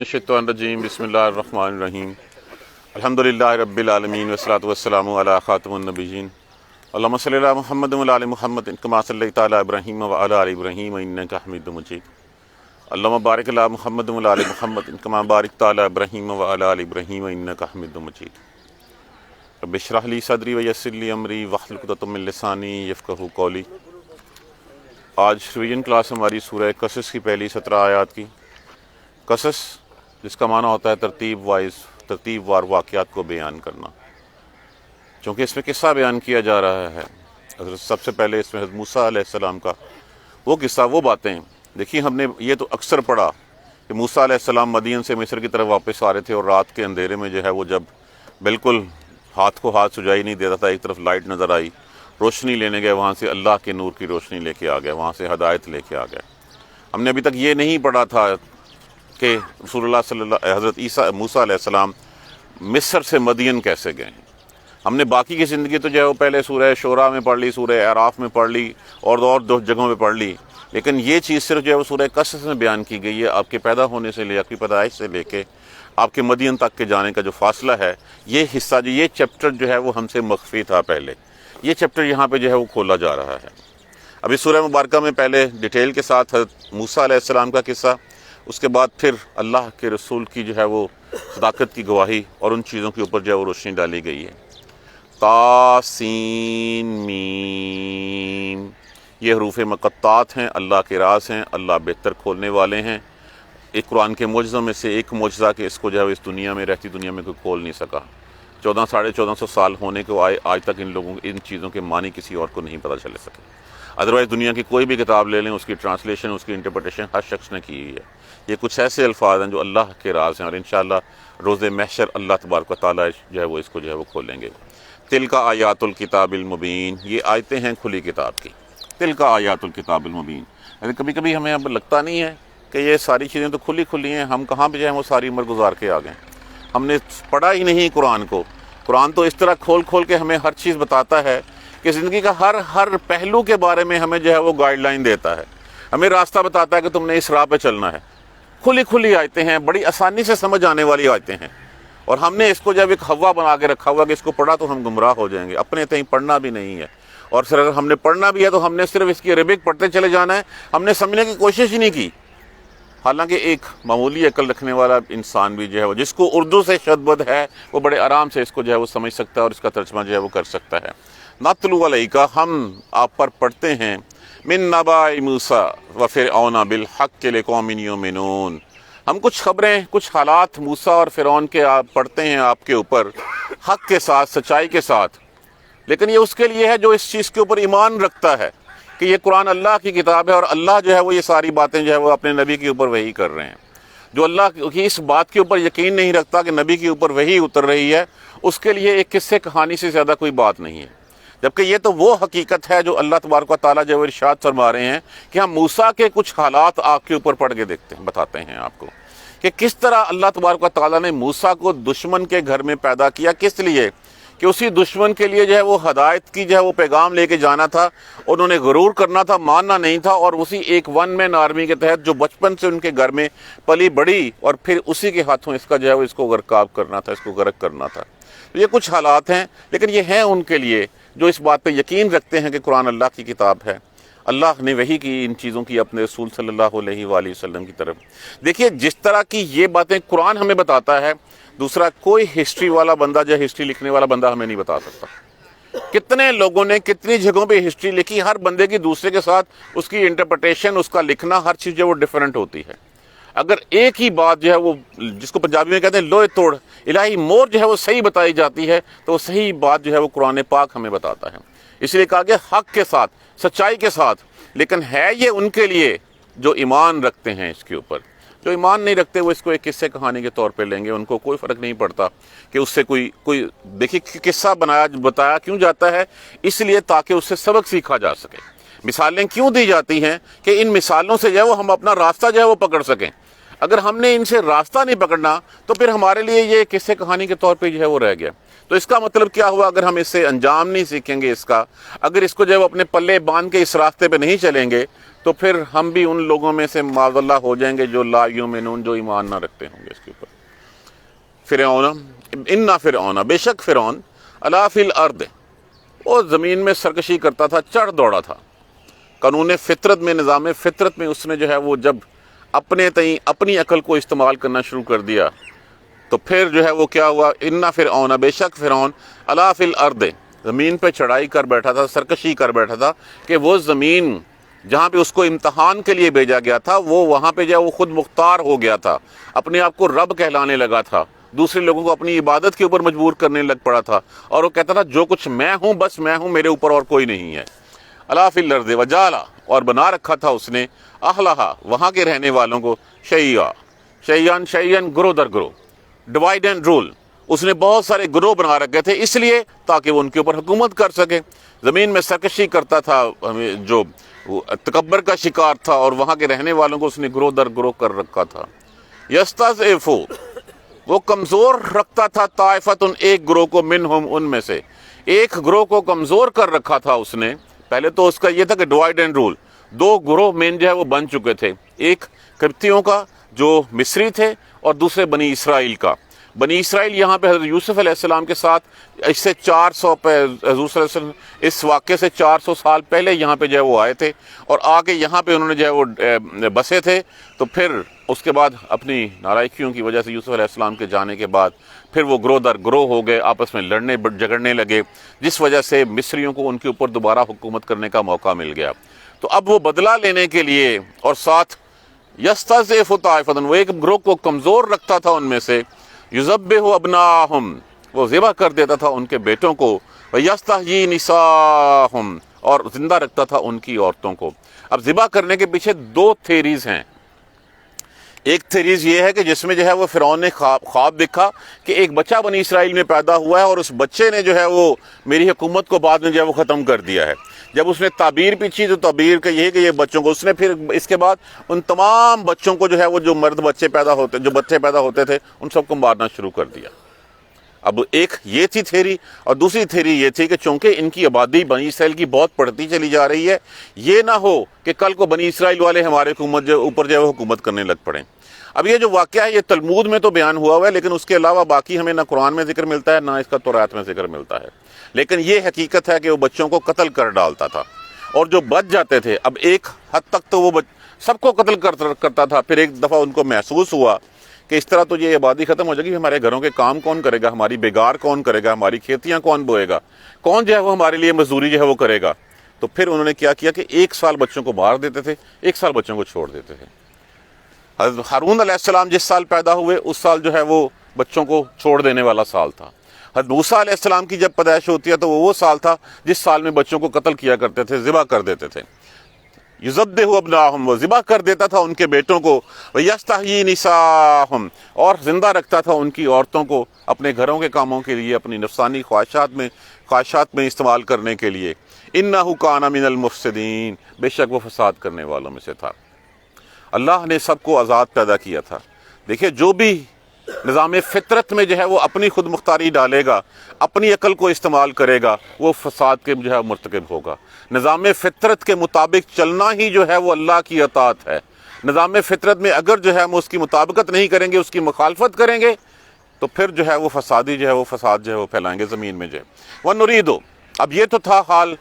الشیطانالرجیم بسم اللہ الرحمن الرحیم الحمدللہ رب العالمین والصلاۃ والسلام علی خاتم النبیین اللہم صلی علی محمد وعلی آل محمد کما صلیت علی ابراہیم وعلی آل ابراہیم انک حمید مجید اللہم بارک علی محمد وعلی آل محمد کما بارکت علی ابراہیم وعلی آل ابراہیم انک حمید مجید رب اشرح لی صدری ویسر لی امری واحلل عقدۃ من لسانی یفقہوا قولی۔ آج ریویژن کلاس ہماری سورہ قصص کی پہلی 17 آیات کی۔ قصص جس کا معنی ہوتا ہے ترتیب وار واقعات کو بیان کرنا، چونکہ اس میں قصہ بیان کیا جا رہا ہے۔ حضرت سب سے پہلے اس میں حضرت موسیٰ علیہ السلام کا وہ قصہ، وہ باتیں دیکھیے۔ ہم نے یہ تو اکثر پڑھا کہ موسیٰ علیہ السلام مدین سے مصر کی طرف واپس آ رہے تھے، اور رات کے اندھیرے میں جو ہے وہ جب بالکل ہاتھ کو ہاتھ سجائی نہیں دیتا تھا، ایک طرف لائٹ نظر آئی، روشنی لینے گئے، وہاں سے اللہ کے نور کی روشنی لے کے آ گئے، وہاں سے ہدایت لے کے آ گئے۔ ہم نے ابھی تک یہ نہیں پڑھا تھا کہ رسول اللہ حضرت موسیٰ علیہ السلام مصر سے مدین کیسے گئے ہیں۔ ہم نے باقی کی زندگی تو جو ہے وہ پہلے سورہ شعراء میں پڑھ لی، سورہ اعراف میں پڑھ لی، اور دو جگہوں میں پڑھ لی، لیکن یہ چیز صرف جو ہے وہ سورہ قصص میں بیان کی گئی ہے۔ آپ کے پیدا ہونے سے لے، آپ کی پیدائش سے لے کے آپ کے مدین تک کے جانے کا جو فاصلہ ہے، یہ حصہ یہ چیپٹر جو ہے وہ ہم سے مخفی تھا پہلے، یہ چیپٹر یہاں پہ جو ہے وہ کھولا جا رہا ہے۔ ابھی سورہ مبارکہ میں پہلے ڈیٹیل کے ساتھ حضرت موسیٰ علیہ السلام کا قصہ، اس کے بعد پھر اللہ کے رسول کی جو ہے وہ صداقت کی گواہی اور ان چیزوں کے اوپر جو ہے وہ روشنی ڈالی گئی ہے۔ تا سین میم، یہ حروف مقطعات ہیں، اللہ کے راز ہیں، اللہ بہتر کھولنے والے ہیں۔ ایک قرآن کے معجزوں میں سے ایک معجزہ کہ اس کو جو ہے اس دنیا میں، رہتی دنیا میں کوئی کھول نہیں سکا۔ 1400 سال ہونے کو آئے، آج تک ان چیزوں کے معنی کسی اور کو نہیں پتہ چل سکے۔ ادروائز دنیا کی کوئی بھی کتاب لے لیں، اس کی ٹرانسلیشن، اس کی انٹرپریٹیشن ہر شخص نے کی ہوئی ہے۔ یہ کچھ ایسے الفاظ ہیں جو اللہ کے راز ہیں، اور انشاءاللہ روز محشر اللہ تبارک و تعالیٰ جو ہے وہ اس کو جو ہے وہ کھولیں گے۔ تلک آیات الکتاب المبین، یہ آیتیں ہیں کھلی کتاب کی۔ تلک آیات الکتاب المبین، کبھی کبھی ہمیں اب لگتا نہیں ہے کہ یہ ساری چیزیں تو کھلی ہیں، ہم کہاں پہ جو ہے وہ ساری عمر گزار کے آ گئے۔ ہم نے پڑھا ہی نہیں قرآن کو۔ قرآن تو اس طرح کھول کے ہمیں ہر چیز بتاتا ہے کہ زندگی کا ہر پہلو کے بارے میں ہمیں جو ہے وہ گائیڈ لائن دیتا ہے، ہمیں راستہ بتاتا ہے کہ تم نے اس راہ پہ چلنا ہے۔ کھلی آیتیں ہیں، بڑی آسانی سے سمجھ آنے والی آیتیں ہیں، اور ہم نے اس کو جب ایک ہوا بنا کے رکھا ہوا کہ اس کو پڑھا تو ہم گمراہ ہو جائیں گے، اپنے تئیں پڑھنا بھی نہیں ہے۔ اور پھر اگر ہم نے پڑھنا بھی ہے تو ہم نے صرف اس کی عربک پڑھتے چلے جانا ہے، ہم نے سمجھنے کی کوشش ہی نہیں کی۔ حالانکہ ایک معمولی عقل رکھنے والا انسان بھی جو ہے وہ، جس کو اردو سے شدبد ہے، وہ بڑے آرام سے اس کو جو ہے وہ سمجھ سکتا ہے اور اس کا ترجمہ جو ہے وہ کر سکتا ہے۔ نتلو علیک، ہم آپ پر پڑھتے ہیں، من نبأ موسیٰ وفرعون بالحق لقوم یؤمنون، ہم کچھ خبریں، کچھ حالات موسیٰ اور فرعون کے پڑھتے ہیں آپ کے اوپر حق کے ساتھ، سچائی کے ساتھ، لیکن یہ اس کے لیے ہے جو اس چیز کے اوپر ایمان رکھتا ہے کہ یہ قرآن اللہ کی کتاب ہے، اور اللہ جو ہے وہ یہ ساری باتیں جو ہے وہ اپنے نبی کے اوپر وحی کر رہے ہیں۔ جو اللہ کی اس بات کے اوپر یقین نہیں رکھتا کہ نبی کے اوپر وحی اتر رہی ہے، اس کے لیے ایک قصے کہانی سے زیادہ کوئی بات نہیں ہے۔ جبکہ یہ تو وہ حقیقت ہے جو اللہ تبارک و تعالیٰ جو ارشاد فرما رہے ہیں کہ ہم موسیٰ کے کچھ حالات آپ کے اوپر پڑھ کے دیکھتے ہیں، بتاتے ہیں آپ کو کہ کس طرح اللہ تبارک و تعالیٰ نے موسیٰ کو دشمن کے گھر میں پیدا کیا، کس لیے کہ اسی دشمن کے لیے جو ہے وہ ہدایت کی جو ہے وہ پیغام لے کے جانا تھا، انہوں نے غرور کرنا تھا، ماننا نہیں تھا، اور اسی ایک ون مین آرمی کے تحت جو بچپن سے ان کے گھر میں پلی بڑی، اور پھر اسی کے ہاتھوں اس کا جو ہے وہ اس کو غرقاب کرنا تھا، اس کو غرق کرنا تھا۔ یہ کچھ حالات ہیں، لیکن یہ ہیں ان کے لیے جو اس بات پہ یقین رکھتے ہیں کہ قرآن اللہ کی کتاب ہے، اللہ نے وحی کی ان چیزوں کی اپنے رسول صلی اللہ علیہ وآلہ وسلم کی طرف۔ دیکھیے جس طرح کی یہ باتیں قرآن ہمیں بتاتا ہے، دوسرا کوئی ہسٹری والا بندہ جو ہسٹری لکھنے والا بندہ ہمیں نہیں بتا سکتا۔ کتنے لوگوں نے کتنی جگہوں پہ ہسٹری لکھی، ہر بندے کی دوسرے کے ساتھ اس کی انٹرپریٹیشن، اس کا لکھنا، ہر چیز جو وہ ڈیفرنٹ ہوتی ہے۔ اگر ایک ہی بات جو ہے وہ، جس کو پنجابی میں کہتے ہیں لوہے توڑ الہی مور جو ہے وہ صحیح بتائی جاتی ہے، تو وہ صحیح بات جو ہے وہ قرآن پاک ہمیں بتاتا ہے۔ اس لیے کہا کہ حق کے ساتھ، سچائی کے ساتھ، لیکن ہے یہ ان کے لیے جو ایمان رکھتے ہیں اس کے اوپر۔ جو ایمان نہیں رکھتے وہ اس کو ایک قصے کہانی کے طور پہ لیں گے، ان کو کوئی فرق نہیں پڑتا کہ اس سے کوئی دیکھیے قصہ بتایا کیوں جاتا ہے، اس لیے تاکہ اس سے سبق سیکھا جا سکے۔ مثالیں کیوں دی جاتی ہیں کہ ان مثالوں سے جو ہے وہ ہم اپنا راستہ جو ہے وہ پکڑ سکیں۔ اگر ہم نے ان سے راستہ نہیں پکڑنا تو پھر ہمارے لیے یہ قصے کہانی کے طور پہ جو ہے وہ رہ گیا۔ تو اس کا مطلب کیا ہوا؟ اگر ہم اس سے انجام نہیں سیکھیں گے اس کا، اگر اس کو جو ہے وہ اپنے پلے باندھ کے اس راستے پہ نہیں چلیں گے، تو پھر ہم بھی ان لوگوں میں سے معاذ اللہ ہو جائیں گے جو لا یؤمنون، جو ایمان نہ رکھتے ہوں گے اس کے اوپر۔ فرعون، انا فرعون، بے شک فرعون، علا فی الارض، وہ زمین میں سرکشی کرتا تھا، چڑھ دوڑا تھا۔ قانون فطرت میں، نظام فطرت میں اس نے جو ہے وہ جب اپنے تئیں اپنی عقل کو استعمال کرنا شروع کر دیا، تو پھر جو ہے وہ کیا ہوا؟ انا فرعون، بے شک فرعون، علا فی الارض، زمین پہ چڑھائی کر بیٹھا تھا، سرکشی کر بیٹھا تھا، کہ وہ زمین جہاں پہ اس کو امتحان کے لیے بھیجا گیا تھا، وہ وہاں پہ جو ہے وہ خود مختار ہو گیا تھا، اپنے آپ کو رب کہلانے لگا تھا، دوسرے لوگوں کو اپنی عبادت کے اوپر مجبور کرنے لگ پڑا تھا، اور وہ کہتا تھا جو کچھ میں ہوں بس میں ہوں، میرے اوپر اور کوئی نہیں ہے۔ علا فی الارض وجعل، اور بنا رکھا تھا اس نے، اہلہا، وہاں کے رہنے والوں کو، شیعان، گروہ در گروہ، ڈیوائڈ اینڈ رول، اس نے بہت سارے گروہ بنا رکھے تھے، اس لیے تاکہ وہ ان کے اوپر حکومت کر سکے۔ زمین میں سرکشی کرتا تھا، جو تکبر کا شکار تھا، اور وہاں کے رہنے والوں کو اس نے گروہ در گروہ کر رکھا تھا۔ یستضعف، وہ کمزور رکھتا تھا، طائفۃ، ایک گروہ کو، منہم، ان میں سے ایک گروہ کو کمزور کر رکھا تھا اس نے۔ پہلے تو اس کا یہ تھا کہ ڈیوائڈ اینڈ رول، دو گروہ مین جو ہے وہ بن چکے تھے، ایک قبطیوں کا جو مصری تھے، اور دوسرے بنی اسرائیل کا۔ بنی اسرائیل یہاں پہ حضرت یوسف علیہ السلام کے ساتھ اس سے 400 پہ، حضور صلی اللہ علیہ وسلم اس واقعے سے 400 سال پہلے یہاں پہ جو ہے وہ آئے تھے، اور آ کے یہاں پہ انہوں نے جو ہے وہ بسے تھے۔ تو پھر اس کے بعد اپنی نالائکیوں کی وجہ سے یوسف علیہ السلام کے جانے کے بعد پھر وہ گروہ در گروہ ہو گئے، آپس میں لڑنے جھگڑنے لگے، جس وجہ سے مصریوں کو ان کے اوپر دوبارہ حکومت کرنے کا موقع مل گیا۔ تو اب وہ بدلہ لینے کے لیے، اور ساتھ یستضعف طائفۃ، وہ ایک گروہ کو کمزور رکھتا تھا ان میں سے، یذبح ابناءہم، وہ ذبح کر دیتا تھا ان کے بیٹوں کو، ویستحیی نساءہم، اور زندہ رکھتا تھا ان کی عورتوں کو۔ اب ذبح کرنے کے پیچھے دو تھیریز ہیں۔ ایک تھیریز یہ ہے کہ جس میں جو ہے وہ فرعون نے خواب دیکھا کہ ایک بچہ بنی اسرائیل میں پیدا ہوا ہے، اور اس بچے نے جو ہے وہ میری حکومت کو بعد میں جو ہے وہ ختم کر دیا ہے۔ جب اس نے تعبیر پیچھی تو تعبیر کا یہ ہے کہ یہ بچوں کو، اس نے پھر اس کے بعد ان تمام بچوں کو جو ہے وہ جو مرد بچے پیدا ہوتے تھے ان سب کو مارنا شروع کر دیا۔ اب ایک یہ تھی تھیری، اور دوسری تھیری یہ تھی کہ چونکہ ان کی آبادی بنی اسرائیل کی بہت بڑھتی چلی جا رہی ہے، یہ نہ ہو کہ کل کو بنی اسرائیل والے ہمارے اوپر جو ہے وہ حکومت کرنے لگ پڑیں۔ اب یہ جو واقعہ ہے یہ تلمود میں تو بیان ہوا ہے، لیکن اس کے علاوہ باقی ہمیں نہ قرآن میں ذکر ملتا ہے، نہ اس کا تورات میں ذکر ملتا ہے۔ لیکن یہ حقیقت ہے کہ وہ بچوں کو قتل کر ڈالتا تھا، اور جو بچ جاتے تھے، اب ایک حد تک تو وہ سب کو قتل کرتا تھا، پھر ایک دفعہ ان کو محسوس ہوا کہ اس طرح تو یہ آبادی ختم ہو جائے گی، ہمارے گھروں کے کام کون کرے گا، ہماری بیگار کون کرے گا، ہماری کھیتیاں کون بوئے گا، کون جو ہے وہ ہمارے لیے مزدوری جو ہے وہ کرے گا۔ تو پھر انہوں نے کیا کیا کہ 1 سال بچوں کو مار دیتے تھے، 1 سال بچوں کو چھوڑ دیتے تھے۔ حضرت ہارون علیہ السلام جس سال پیدا ہوئے اس سال جو ہے وہ بچوں کو چھوڑ دینے والا سال تھا۔ حضرت موسیٰ علیہ السلام کی جب پیدائش ہوتی ہے تو وہ سال تھا جس سال میں بچوں کو قتل کیا کرتے تھے، ذبح کر دیتے تھے۔ یذبح ابناءہم، وہ ذبح کر دیتا تھا ان کے بیٹوں کو، ویستحیی نساءہم، اور زندہ رکھتا تھا ان کی عورتوں کو اپنے گھروں کے کاموں کے لیے، اپنی نفسانی خواہشات میں استعمال کرنے کے لیے۔ انہ کان من المفسدین، بے شک وہ فساد کرنے والوں میں سے تھا۔ اللہ نے سب کو آزاد پیدا کیا تھا۔ دیکھیں جو بھی نظام فطرت میں جو ہے وہ اپنی خود مختاری ڈالے گا، اپنی عقل کو استعمال کرے گا، وہ فساد کے جو ہے مرتکب ہوگا۔ نظام فطرت کے مطابق چلنا ہی جو ہے وہ اللہ کی اطاعت ہے۔ نظام فطرت میں اگر جو ہے ہم اس کی مطابقت نہیں کریں گے، اس کی مخالفت کریں گے، تو پھر جو ہے وہ فساد جو ہے وہ پھیلائیں گے زمین میں جو ہے۔ وَنُرِيدُ، اب یہ تو تھا حال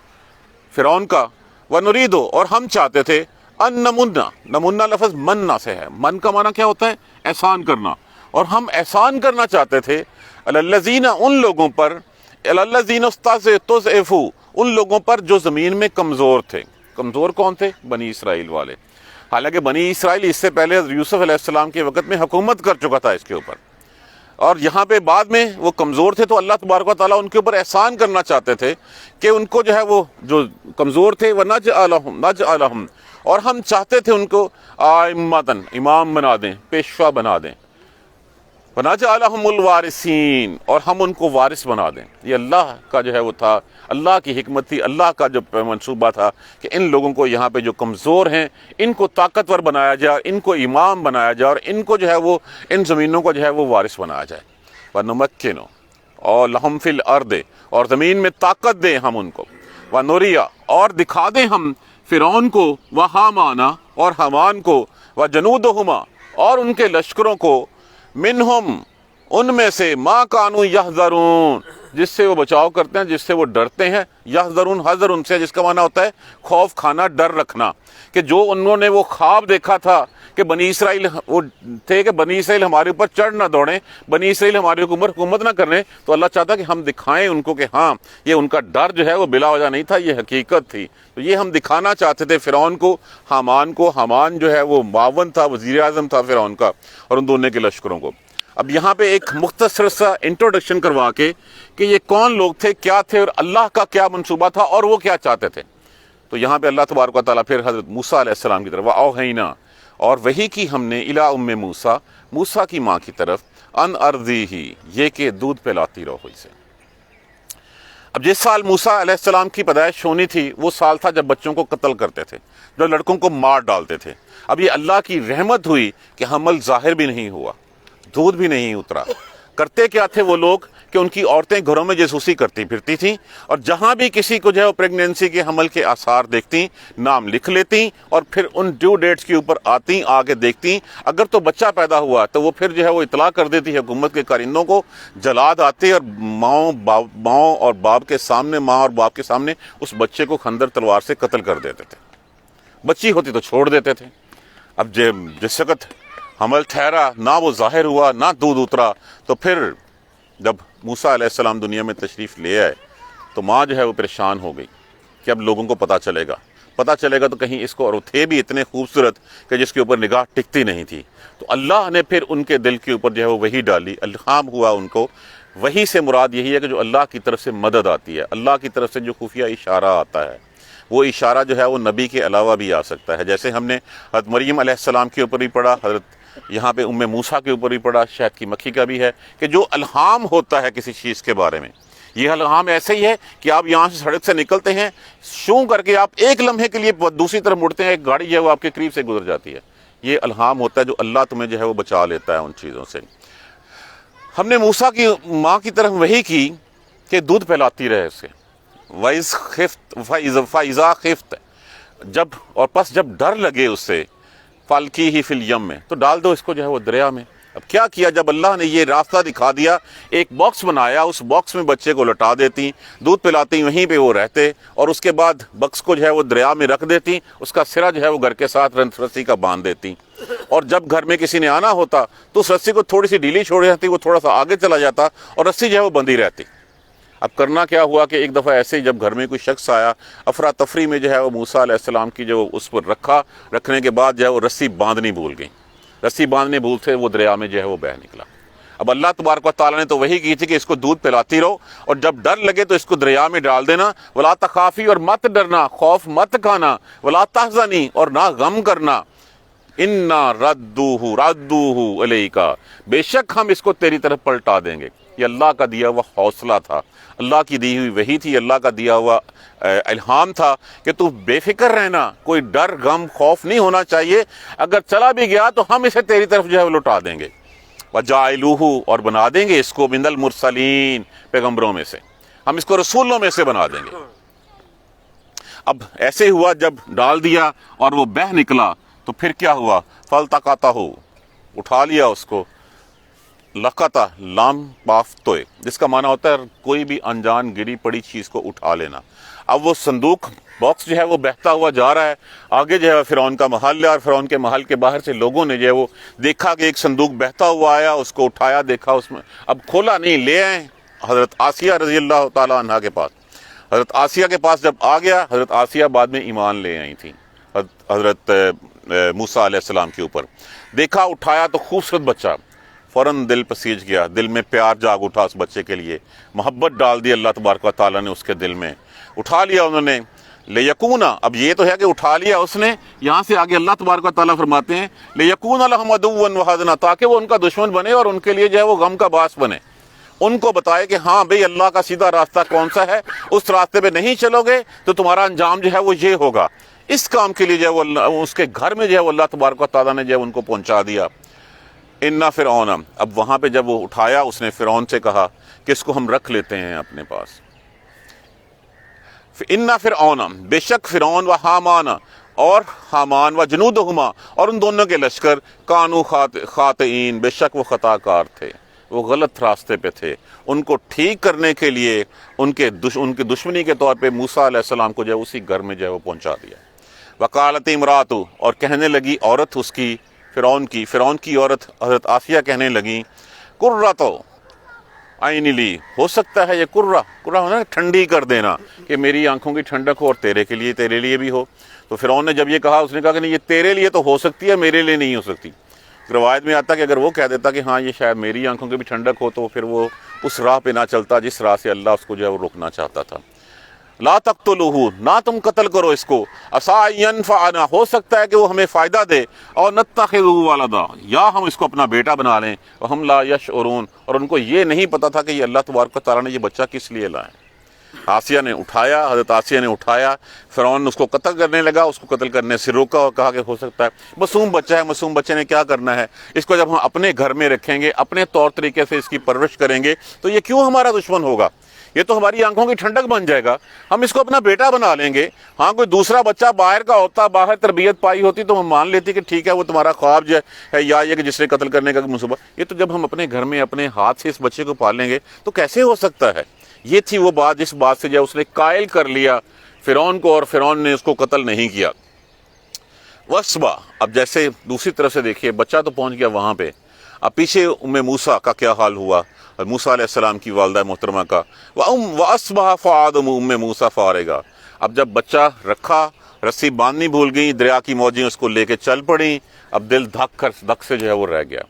فرعون کا۔ وَنُرِيدُ، اور ہم چاہتے تھے، ان نمنا لفظ مننا سے ہے، من کا معنی کیا ہوتا ہے؟ احسان کرنا، اور ہم احسان کرنا چاہتے تھے الذین، ان لوگوں پر، الذین استضعفوا، ان لوگوں پر جو زمین میں کمزور تھے۔ کمزور کون تھے؟ بنی اسرائیل والے۔ حالانکہ بنی اسرائیل اس سے پہلے یوسف علیہ السلام کے وقت میں حکومت کر چکا تھا اس کے اوپر، اور یہاں پہ بعد میں وہ کمزور تھے، تو اللہ تبارک و تعالیٰ ان کے اوپر احسان کرنا چاہتے تھے کہ ان کو جو ہے وہ جو کمزور تھے، وَنَجْعَلَهُمْ، اور ہم چاہتے تھے ان کو آئمتاً، امام بنا دیں، پیشوا بنا دیں، وَنَجْعَلَهُمُ الْوَارِثِينَ، اور ہم ان کو وارث بنا دیں۔ یہ اللہ کا جو ہے وہ تھا، اللہ کی حکمت تھی، اللہ کا جو منصوبہ تھا کہ ان لوگوں کو یہاں پہ جو کمزور ہیں ان کو طاقتور بنایا جائے، ان کو امام بنایا جائے، اور ان کو جو ہے وہ ان زمینوں کو جو ہے وہ وارث بنایا جائے۔ وَنُمَكِّنُ، اور لہم فی الارض، اور زمین میں طاقت دیں ہم ان کو، ونوریا، اور دکھا دیں ہم فرعون کو، وہامانا، اور حمان کو، وجنودہما، اور ان کے لشکروں کو، منہم، ان میں سے، ما کانوا یحذرون، جس سے وہ بچاؤ کرتے ہیں، جس سے وہ ڈرتے ہیں، یحذرون، حذر ان سے، جس کا معنی ہوتا ہے خوف کھانا، ڈر رکھنا، کہ جو انہوں نے وہ خواب دیکھا تھا کہ بنی اسرائیل وہ تھے کہ بنی اسرائیل ہمارے اوپر چڑھ نہ دوڑیں، بنی اسرائیل ہمارے اوپر حکومت نہ کریں، تو اللہ چاہتا کہ ہم دکھائیں ان کو کہ ہاں یہ ان کا ڈر جو ہے وہ بلا وجہ نہیں تھا، یہ حقیقت تھی. تو یہ ہم دکھانا چاہتے تھے فرعون کو، حامان کو. حامان جو ہے وہ معاون تھا، وزیر اعظم تھا فرعون کا، اور ان دونوں کے لشکروں کو. اب یہاں پہ ایک مختصر سا انٹروڈکشن کروا کے کہ یہ کون لوگ تھے، کیا تھے، اور اللہ کا کیا منصوبہ تھا، اور وہ کیا چاہتے تھے. تو یہاں پہ اللہ تبارک و تعالیٰ پھر حضرت موسیٰ علیہ السلام کی طرف، وَأَوْحَيْنَا، اور وہی کی ہم نے، اِلیٰ أُمِّ موسیٰ، موسیٰ کی ماں کی طرف، ان ارضیہ، یہ کہ دودھ پلاتی رہو اسے. اب جس سال موسیٰ علیہ السلام کی پیدائش ہونی تھی وہ سال تھا جب بچوں کو قتل کرتے تھے، جو لڑکوں کو مار ڈالتے تھے. اب یہ اللہ کی رحمت ہوئی کہ حمل ظاہر بھی نہیں ہوا، دودھ بھی نہیں اترا. کرتے کیا تھے وہ لوگ کہ ان کی عورتیں گھروں میں جاسوسی کرتی پھرتی تھیں، اور جہاں بھی کسی کو جو ہے وہ پریگنینسی کے حمل کے آثار دیکھتی، نام لکھ لیتی، اور پھر ان ڈیو ڈیٹس کے اوپر آتی، آگے دیکھتی. اگر تو بچہ پیدا ہوا تو وہ پھر جو ہے وہ اطلاع کر دیتی حکومت کے کارندوں کو، جلاد آتے اور ماؤں اور باپ کے سامنے، ماں اور باپ کے سامنے اس بچے کو خنجر تلوار سے قتل کر دیتے تھے. بچی ہوتی تو چھوڑ دیتے تھے. اب جس وقت حمل ٹھہرا، نہ وہ ظاہر ہوا، نہ دودھ اترا، تو پھر جب موسیٰ علیہ السلام دنیا میں تشریف لے آئے تو ماں جو ہے وہ پریشان ہو گئی کہ اب لوگوں کو پتہ چلے گا تو کہیں اس کو، اور وہ تھے بھی اتنے خوبصورت کہ جس کے اوپر نگاہ ٹکتی نہیں تھی. تو اللہ نے پھر ان کے دل کے اوپر جو ہے وہ وحی ڈالی، الہام ہوا ان کو. وحی سے مراد یہی ہے کہ جو اللہ کی طرف سے مدد آتی ہے، اللہ کی طرف سے جو خفیہ اشارہ آتا ہے، وہ اشارہ جو ہے وہ نبی کے علاوہ بھی آ سکتا ہے. جیسے ہم نے حضرت مریم علیہ السلام کے اوپر بھی پڑھا، حضرت یہاں پہ ام موسیٰ کے اوپر بھی پڑھا، شہد کی مکھی کا بھی ہے، کہ جو الہام ہوتا ہے کسی چیز کے بارے میں، یہ الہام ایسے ہی ہے کہ آپ یہاں سے سڑک سے نکلتے ہیں، شوں کر کے آپ ایک لمحے کے لیے دوسری طرف مڑتے ہیں، ایک گاڑی جو ہے وہ آپ کے قریب سے گزر جاتی ہے. یہ الہام ہوتا ہے جو اللہ تمہیں جو ہے وہ بچا لیتا ہے ان چیزوں سے. ہم نے موسیٰ کی ماں کی طرف وحی کی کہ دودھ پلاتی رہے اسے. فَإِذَا خِفْتَ، جب اور پس جب ڈر لگے اس سے، فَالْقِیهِ فِی الْیَمِّ، میں تو ڈال دو اس کو جو ہے وہ دریا میں. اب کیا کیا، جب اللہ نے یہ راستہ دکھا دیا، ایک باکس بنایا، اس باکس میں بچے کو لٹا دیتی، دودھ پلاتی، وہیں پہ وہ رہتے، اور اس کے بعد باکس کو جو ہے وہ دریا میں رکھ دیتی، اس کا سرا جو ہے وہ گھر کے ساتھ رسی کا باندھ دیتی، اور جب گھر میں کسی نے آنا ہوتا تو اس رسی کو تھوڑی سی ڈھیلی چھوڑ جاتی، وہ تھوڑا سا آگے چلا جاتا، اور رسی جو ہے وہ بندھی رہتی. اب کرنا کیا ہوا کہ ایک دفعہ ایسے ہی جب گھر میں کوئی شخص آیا، افراتفری میں جو ہے وہ موسیٰ علیہ السلام کی جو اس پر رکھنے کے بعد جو ہے وہ رسی باندھنی بھول گئی. رسی باندھنے بھولتے وہ دریا میں جو ہے وہ بہہ نکلا. اب اللہ تبارک و تعالیٰ نے تو وہی کی تھی کہ اس کو دودھ پلاتی رہو، اور جب ڈر لگے تو اس کو دریا میں ڈال دینا. ولا تخافی، اور مت ڈرنا، خوف مت کھانا. ولا تحزنی، اور نہ غم کرنا. انا ردوہ الیک، بے شک ہم اس کو تیری طرف پلٹا دیں گے. یہ اللہ کا دیا ہوا حوصلہ تھا، اللہ کی دی ہوئی وحی تھی، اللہ کا دیا ہوا الہام تھا کہ تو بے فکر رہنا، کوئی ڈر غم خوف نہیں ہونا چاہیے. اگر چلا بھی گیا تو ہم اسے تیری طرف جو ہے لوٹا دیں گے. وجاعلوہ، اور بنا دیں گے اس کو، من المرسلین، پیغمبروں میں سے، ہم اس کو رسولوں میں سے بنا دیں گے. اب ایسے ہوا، جب ڈال دیا اور وہ بہہ نکلا تو پھر کیا ہوا، فالتقطہ، اٹھا لیا اس کو. لقطہ، لام پاف توئے، جس کا معنی ہوتا ہے کوئی بھی انجان گری پڑی چیز کو اٹھا لینا. اب وہ صندوق باکس جو ہے وہ بہتا ہوا جا رہا ہے، آگے جو ہے فرعون کا محل ہے، اور فرعون کے محل کے باہر سے لوگوں نے جو ہے وہ دیکھا کہ ایک صندوق بہتا ہوا آیا، اس کو اٹھایا، دیکھا اس میں، اب کھولا نہیں، لے آئے حضرت آسیہ رضی اللہ تعالیٰ عنہ کے پاس. حضرت آسیہ کے پاس جب آ گیا، حضرت آسیہ بعد میں ایمان لے آئی تھی حضرت موسیٰ علیہ السلام کے اوپر. دیکھا، اٹھایا تو خوبصورت بچہ، فوراً دل پسیج گیا، دل میں پیار جاگ اٹھا اس بچے کے لیے، محبت ڈال دی اللہ تبارک و تعالیٰ نے اس کے دل میں. اٹھا لیا انہوں نے. لیکون، اب یہ تو ہے کہ اٹھا لیا اس نے، یہاں سے آگے اللہ تبارک و تعالیٰ فرماتے ہیں لیکون لہم عدوا وحزنا، تاکہ وہ ان کا دشمن بنے اور ان کے لیے جو ہے وہ غم کا باعث بنے. ان کو بتائے کہ ہاں بھئی اللہ کا سیدھا راستہ کون سا ہے، اس راستے پہ نہیں چلو گے تو تمہارا انجام جو ہے وہ یہ ہوگا. اس کام کے لیے جو ہے وہ اس کے گھر میں جو ہے وہ اللہ تبارک و تعالیٰ نے جو ہے ان کو پہنچا دیا. اِنَّ فِرْعَوْنَ، اب وہاں پہ جب وہ اٹھایا اس نے فرعون سے کہا کہ اس کو ہم رکھ لیتے ہیں اپنے پاس. اِنَّ فِرْعَوْنَ، بے شک فرعون، و حامان، اور حامان، و جنودہما، اور ان دونوں کے لشکر، کانو خاطئین، بے شک وہ خطا کار تھے، وہ غلط راستے پہ تھے. ان کو ٹھیک کرنے کے لیے ان کے دشمنی کے طور پہ موسیٰ علیہ السلام کو جو ہے اسی گھر میں جو ہے وہ پہنچا دیا. وقالت امراتُ، اور کہنے لگی عورت اس کی، فرعون کی عورت حضرت آسیہ کہنے لگی، قرۃ عین لی، ہو سکتا ہے یہ قرہ ہونا ٹھنڈی کر دینا، کہ میری آنکھوں کی ٹھنڈک ہو اور تیرے لیے بھی ہو. تو فرعون نے جب یہ کہا اس نے کہا کہ نہیں، یہ تیرے لیے تو ہو سکتی ہے، میرے لیے نہیں ہو سکتی. روایت میں آتا کہ اگر وہ کہہ دیتا کہ ہاں یہ شاید میری آنکھوں کی بھی ٹھنڈک ہو، تو پھر وہ اس راہ پہ نہ چلتا جس راہ سے اللہ اس کو جو ہے وہ روکنا چاہتا تھا. لا تقتلوہ، نہ تم قتل کرو اس کو، عسیٰ ان ینفعنا، ہو سکتا ہے کہ وہ ہمیں فائدہ دے، اور نتخذہ ولدا، یا ہم اس کو اپنا بیٹا بنا لیں، وہم لا یشعرون، اور ان کو یہ نہیں پتا تھا کہ یہ اللہ تبارک و تعالیٰ نے یہ بچہ کس لیے لائے. آسیہ نے اٹھایا، حضرت آسیہ نے اٹھایا، فرعون اس کو قتل کرنے لگا، اس کو قتل کرنے سے روکا اور کہا کہ ہو سکتا ہے معصوم بچہ ہے، معصوم بچے نے کیا کرنا ہے، اس کو جب ہم اپنے گھر میں رکھیں گے، اپنے طور طریقے سے اس کی پرورش کریں گے، تو یہ کیوں ہمارا دشمن ہوگا، یہ تو ہماری آنکھوں کی ٹھنڈک بن جائے گا، ہم اس کو اپنا بیٹا بنا لیں گے. ہاں کوئی دوسرا بچہ باہر کا ہوتا، باہر تربیت پائی ہوتی، تو ہم مان لیتی کہ ٹھیک ہے وہ تمہارا خواب جو ہے، یا یہ کہ جس نے قتل کرنے کا منصوبہ، یہ تو جب ہم اپنے گھر میں اپنے ہاتھ سے اس بچے کو پالیں گے تو کیسے ہو سکتا ہے. یہ تھی وہ بات جس بات سے جو اس نے قائل کر لیا فرعون کو، اور فرعون نے اس کو قتل نہیں کیا. وَأَصْبَحَ، اب جیسے دوسری طرف سے دیکھیے، بچہ تو پہنچ گیا وہاں پہ، اب پیچھے موسیٰ کا کیا حال ہوا، موسیٰ علیہ السلام کی والدہ محترمہ کا. وَأَصْبَحَ فُؤَادُ موسیٰ فارغا، اب جب بچہ رکھا، رسی باندھنی بھول گئی، دریا کی موجیں اس کو لے کے چل پڑیں، اب دل دھک سے جو ہے وہ رہ گیا،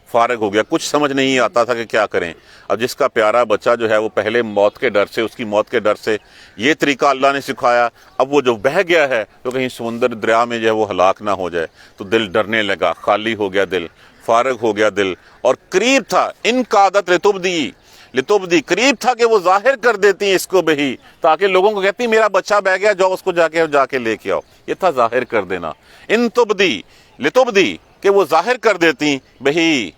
فارغ ہو گیا، کچھ سمجھ نہیں آتا تھا کہ کیا کریں. اب جس کا پیارا بچہ جو ہے وہ پہلے موت کے ڈر سے، اس کی موت کے ڈر سے یہ طریقہ اللہ نے سکھایا، اب وہ جو بہہ گیا ہے تو کہیں سمندر دریا میں جو ہے وہ ہلاک نہ ہو جائے، تو دل ڈرنے لگا، خالی ہو گیا دل، فارغ ہو گیا دل. اور قریب تھا، ان کا عادت لتبدی، قریب تھا کہ وہ ظاہر کر دیتی اس کو بہی، تاکہ لوگوں کو کہتی میرا بچہ بہ گیا، جاؤ اس کو جا کے لے کے آؤ. یہ تھا ظاہر کر دینا. ان تبدی لتبدی، کہ وہ ظاہر کر دیتی بہی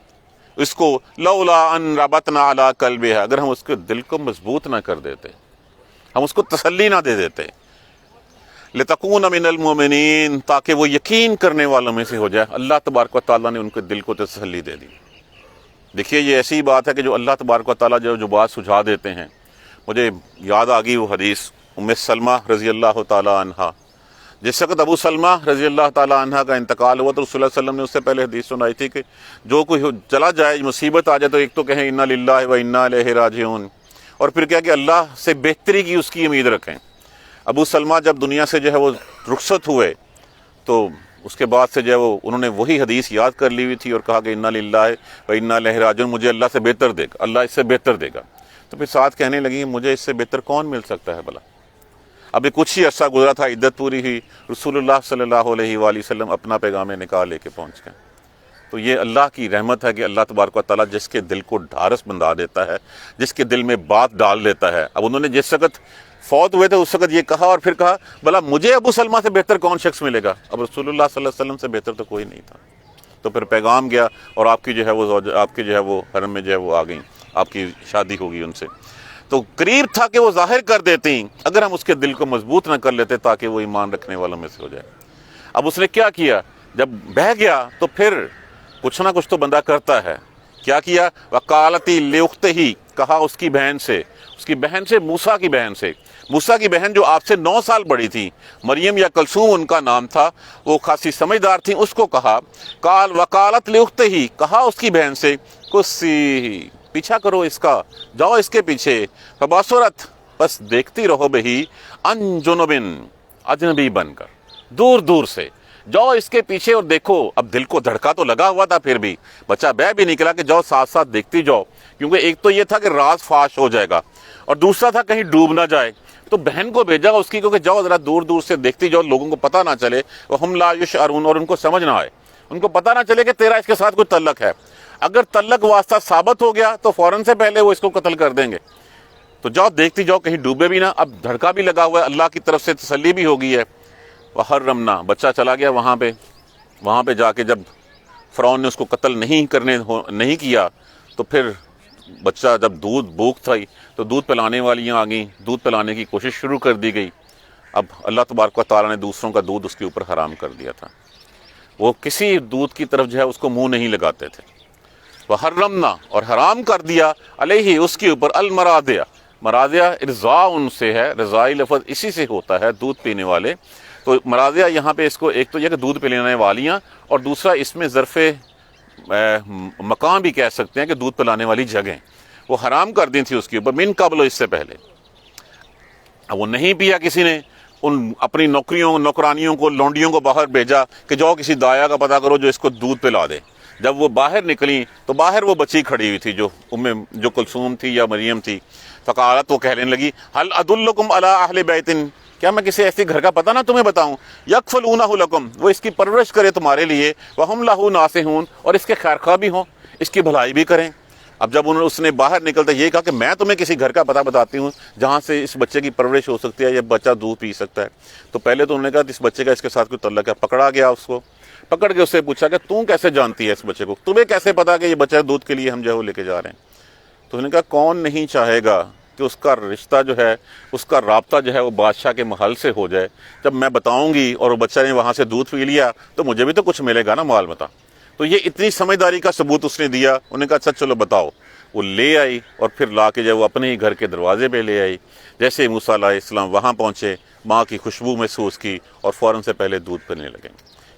اس کو، لولا ان ربطنا علی قلبها، اگر ہم اس کے دل کو مضبوط نہ کر دیتے، ہم اس کو تسلی نہ دے دیتے، لتکون من المؤمنین، تاکہ وہ یقین کرنے والوں میں سے ہو جائے. اللہ تبارک و تعالیٰ نے ان کے دل کو تسلی دے دی. دیکھیے یہ ایسی بات ہے کہ جو اللہ تبارک و تعالیٰ جو بات سجھا دیتے ہیں. مجھے یاد آ گئی وہ حدیث ام سلمہ رضی اللہ تعالیٰ عنہ، جس وقت ابو سلمہ رضی اللہ تعالیٰ عنہ کا انتقال ہوا تو رسول اللہ صلی اللہ علیہ وسلم نے اس سے پہلے حدیث سنائی تھی کہ جو کوئی چلا جائے، مصیبت آ جائے، تو ایک تو کہیں انا للہ و انا الیہ راجعون، اور پھر کیا کہ اللہ سے بہتری کی اس کی امید رکھیں. ابو سلمہ جب دنیا سے جو ہے وہ رخصت ہوئے تو اس کے بعد سے جو ہے وہ انہوں نے وہی حدیث یاد کر لی ہوئی تھی اور کہا کہ انا للہ و انا الیہ راجعون، مجھے اللہ سے بہتر دے گا، اللہ اس سے بہتر دے گا. تو پھر ساتھ کہنے لگی مجھے اس سے بہتر کون مل سکتا ہے بھلا. ابھی کچھ ہی عرصہ گزرا تھا، عدت پوری ہوئی، رسول اللہ صلی اللہ علیہ وآلہ وسلم اپنا پیغام نکاح لے کے پہنچ گئے. تو یہ اللہ کی رحمت ہے کہ اللہ تبارک و تعالیٰ جس کے دل کو ڈھارس بندھا دیتا ہے، جس کے دل میں بات ڈال دیتا ہے. اب انہوں نے جس وقت فوت ہوئے تھے اس وقت یہ کہا، اور پھر کہا بھلا مجھے ابو سلمہ سے بہتر کون شخص ملے گا. اب رسول اللہ صلی اللہ علیہ وسلم سے بہتر تو کوئی نہیں تھا. تو پھر پیغام گیا اور آپ کی جو ہے وہ آپ کے جو ہے وہ حرم میں جو ہے وہ آ گئیں، آپ کی شادی ہوگی ان سے. تو قریب تھا کہ وہ ظاہر کر دیتی اگر ہم اس کے دل کو مضبوط نہ کر لیتے تاکہ وہ ایمان رکھنے والوں میں سے ہو جائے. اب اس نے کیا کیا، جب بہہ گیا تو پھر کچھ نہ کچھ تو بندہ کرتا ہے. کیا کیا، وقالتی لاختہ، کہا اس کی بہن سے، موسیٰ کی بہن سے، موسیٰ کی بہن جو آپ سے 9 سال بڑی تھی، مریم یا کلثوم ان کا نام تھا، وہ خاصی سمجھدار تھی، اس کو کہا وقالت لاختہ، کہا اس کی بہن سے، قصی، پیچھا کرو اس کا، جاؤ اس کے پیچھے، فبصرت، بس دیکھتی رہو بہی، ان جنبن، اجنبی بن کر، دور دور سے جاؤ اس کے پیچھے اور دیکھو. اب دل کو دھڑکا تو لگا ہوا تھا، پھر بھی بچہ بہ بھی نکلا کہ جاؤ ساتھ ساتھ دیکھتی جاؤ، کیونکہ ایک تو یہ تھا کہ راز فاش ہو جائے گا، اور دوسرا تھا کہیں ڈوب نہ جائے. تو بہن کو بھیجا اس کی کہ جاؤ ذرا دور دور سے دیکھتی جاؤ، لوگوں کو پتہ نہ چلے، وہم لا یشعرون، اور ان کو سمجھ نہ آئے، ان کو پتہ نہ چلے کہ تیرا اس کے ساتھ کوئی تعلق ہے. اگر تعلق واسطہ ثابت ہو گیا تو فوراً سے پہلے وہ اس کو قتل کر دیں گے. تو جاؤ دیکھتی جاؤ کہیں ڈوبے بھی نہ. اب دھڑکا بھی لگا ہوا ہے، اللہ کی طرف سے تسلی بھی ہو گئی ہے. وحرمنا، بچہ چلا گیا وہاں پہ جا کے جب فرعون نے اس کو قتل نہیں کیا تو پھر بچہ جب دودھ بھوک تھی تو دودھ پلانے والیاں آ گئیں، دودھ پلانے کی کوشش شروع کر دی گئی۔ اب اللہ تبارک و تعالیٰ نے دوسروں کا دودھ اس کے اوپر حرام کر دیا تھا، وہ کسی دودھ کی طرف جو ہے اس کو منہ نہیں لگاتے تھے۔ وحرمنا، اور حرام کر دیا علیہ اس کے اوپر المراضع، مراضع ارضاء ان سے ہے، رضائی لفظ اسی سے ہوتا ہے، دودھ پینے والے۔ تو مراضع یہاں پہ اس کو ایک تو یہ کہ دودھ پلانے والیاں، اور دوسرا اس میں ظرف مقام بھی کہہ سکتے ہیں کہ دودھ پلانے والی جگہیں وہ حرام کر دی تھی اس کے اوپر، من قبل، اس سے پہلے۔ اب وہ نہیں پیا، کسی نے ان اپنی نوکرانیوں کو، لونڈیوں کو باہر بھیجا کہ جاؤ کسی دایا کا پتہ کرو جو اس کو دودھ پلا دے۔ جب وہ باہر نکلیں تو باہر وہ بچی کھڑی ہوئی تھی جو کلثوم تھی یا مریم تھی۔ فقالت، وہ کہنے لگی، هل ادلکم علی اہل بیت، کیا میں کسی ایسے گھر کا پتہ نہ تمہیں بتاؤں، یکفلونہ لکم، وہ اس کی پرورش کرے تمہارے لیے، وہم لہ ناصحون، اور اس کے خیرخواہ بھی ہوں، اس کی بھلائی بھی کریں۔ اب جب اس نے باہر نکلتا یہ کہا کہ میں تمہیں کسی گھر کا پتہ بتاتی ہوں جہاں سے اس بچے کی پرورش ہو سکتی ہے، یہ بچہ دودھ پی سکتا ہے، تو پہلے تو انہوں نے کہا اس بچے کا اس کے ساتھ کوئی تعلق ہے۔ پکڑا گیا، اس کو پکڑ کے اس سے پوچھا کہ تم کیسے جانتی ہے اس بچے کو، تمہیں کیسے پتا کہ یہ بچہ دودھ کے لیے ہم جو ہے وہ لے کے جا رہے ہیں؟ تو انہوں نے کہا کون نہیں چاہے گا کہ اس کا رشتہ جو ہے، اس کا رابطہ جو ہے وہ بادشاہ کے محل سے ہو جائے۔ جب میں بتاؤں گی اور وہ بچہ نے وہاں سے دودھ پی لیا تو مجھے بھی تو کچھ ملے گا نا، مال متا۔ تو یہ اتنی سمجھداری کا ثبوت اس نے دیا۔ انہوں نے کہا اچھا چلو بتاؤ۔ وہ لے آئی اور پھر لا کے جب وہ اپنے ہی گھر کے دروازے پہ لے آئی، جیسے موسیٰ علیہ السلام وہاں پہنچے، ماں کی خوشبو محسوس کی اور فوراً سے پہلے دودھ پینے لگے۔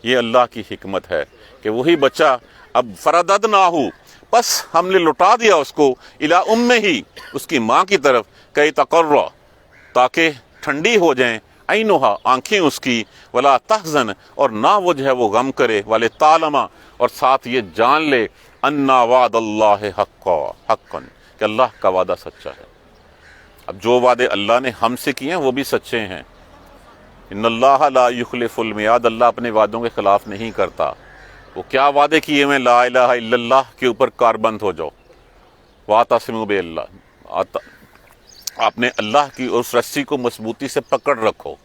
یہ اللہ کی حکمت ہے کہ وہی بچہ اب فرددناہ، پس ہم نے لٹا دیا اس کو، الی امہ، اس کی ماں کی طرف، کئی تقر، تاکہ ٹھنڈی ہو جائیں، عینہا، آنکھیں اس کی، ولا تحزن، اور نہ وہ جو ہے وہ غم کرے، والے تعلمہ، اور ساتھ یہ جان لے، انا وعد اللہ حقا، کہ اللہ کا وعدہ سچا ہے۔ اب جو وعدے اللہ نے ہم سے کیے ہیں وہ بھی سچے ہیں۔ ان اللہ لا یخلف المیعاد، اللہ اپنے وعدوں کے خلاف نہیں کرتا۔ وہ کیا وعدے کیے ہوئے، لا الہ الا اللہ کے اوپر کاربند ہو جاؤ، واعتصموا باللہ، آپ نے اللہ کی اس رسی کو مضبوطی سے پکڑ رکھو۔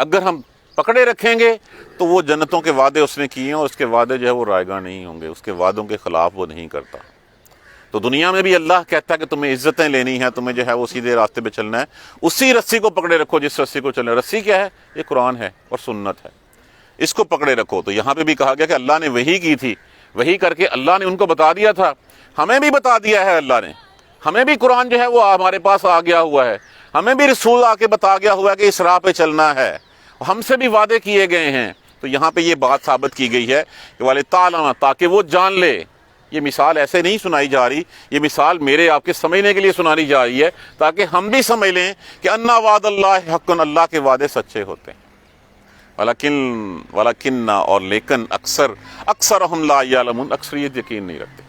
اگر ہم پکڑے رکھیں گے تو وہ جنتوں کے وعدے اس نے کیے ہیں، اور اس کے وعدے جو ہے وہ رائگاں نہیں ہوں گے، اس کے وعدوں کے خلاف وہ نہیں کرتا۔ تو دنیا میں بھی اللہ کہتا ہے کہ تمہیں عزتیں لینی ہیں، تمہیں جو ہے وہ سیدھے راستے پہ چلنا ہے، اسی رسی کو پکڑے رکھو جس رسی کو چلنا ہے۔ رسی کیا ہے؟ یہ قرآن ہے اور سنت ہے، اس کو پکڑے رکھو۔ تو یہاں پہ بھی کہا گیا کہ اللہ نے وحی کی تھی، وحی کر کے اللہ نے ان کو بتا دیا تھا، ہمیں بھی بتا دیا ہے اللہ نے، ہمیں بھی قرآن جو ہے وہ ہمارے پاس آ گیا ہوا ہے، ہمیں بھی رسول آ کے بتا گیا ہوا ہے کہ اس راہ پہ چلنا ہے، ہم سے بھی وعدے کیے گئے ہیں۔ تو یہاں پہ یہ بات ثابت کی گئی ہے کہ والے تعالیٰ، تاکہ وہ جان لے۔ یہ مثال ایسے نہیں سنائی جا رہی، یہ مثال میرے آپ کے سمجھنے کے لیے سنائی جا رہی ہے تاکہ ہم بھی سمجھ لیں کہ انا وعد اللہ حق، اللہ کے وعدے سچے ہوتے ہیں۔ ولیکن، اور لیکن، اکثرہم لا یعلمون، اکثریت یقین نہیں رکھتے،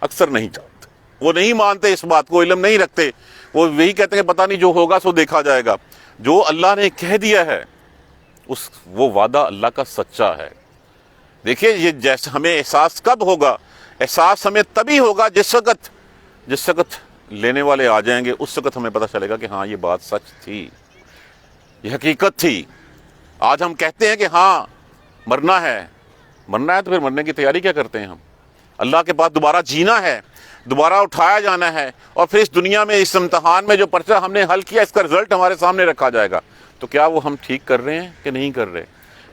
اکثر نہیں جانتے، وہ نہیں مانتے اس بات کو، علم نہیں رکھتے، وہ یہی کہتے ہیں کہ پتہ نہیں جو ہوگا سو دیکھا جائے گا۔ جو اللہ نے کہہ دیا ہے وہ وعدہ اللہ کا سچا ہے۔ دیکھیے یہ جیسے ہمیں احساس کب ہوگا؟ احساس ہمیں تبھی ہوگا جس وقت لینے والے آ جائیں گے، اس وقت ہمیں پتہ چلے گا کہ ہاں یہ بات سچ تھی، یہ حقیقت تھی۔ آج ہم کہتے ہیں کہ ہاں مرنا ہے تو پھر مرنے کی تیاری کیا کرتے ہیں ہم؟ اللہ کے پاس دوبارہ جینا ہے، دوبارہ اٹھایا جانا ہے، اور پھر اس دنیا میں اس امتحان میں جو پرچہ ہم نے حل کیا اس کا رزلٹ ہمارے سامنے رکھا جائے گا۔ تو کیا وہ ہم ٹھیک کر رہے ہیں کہ نہیں کر رہے؟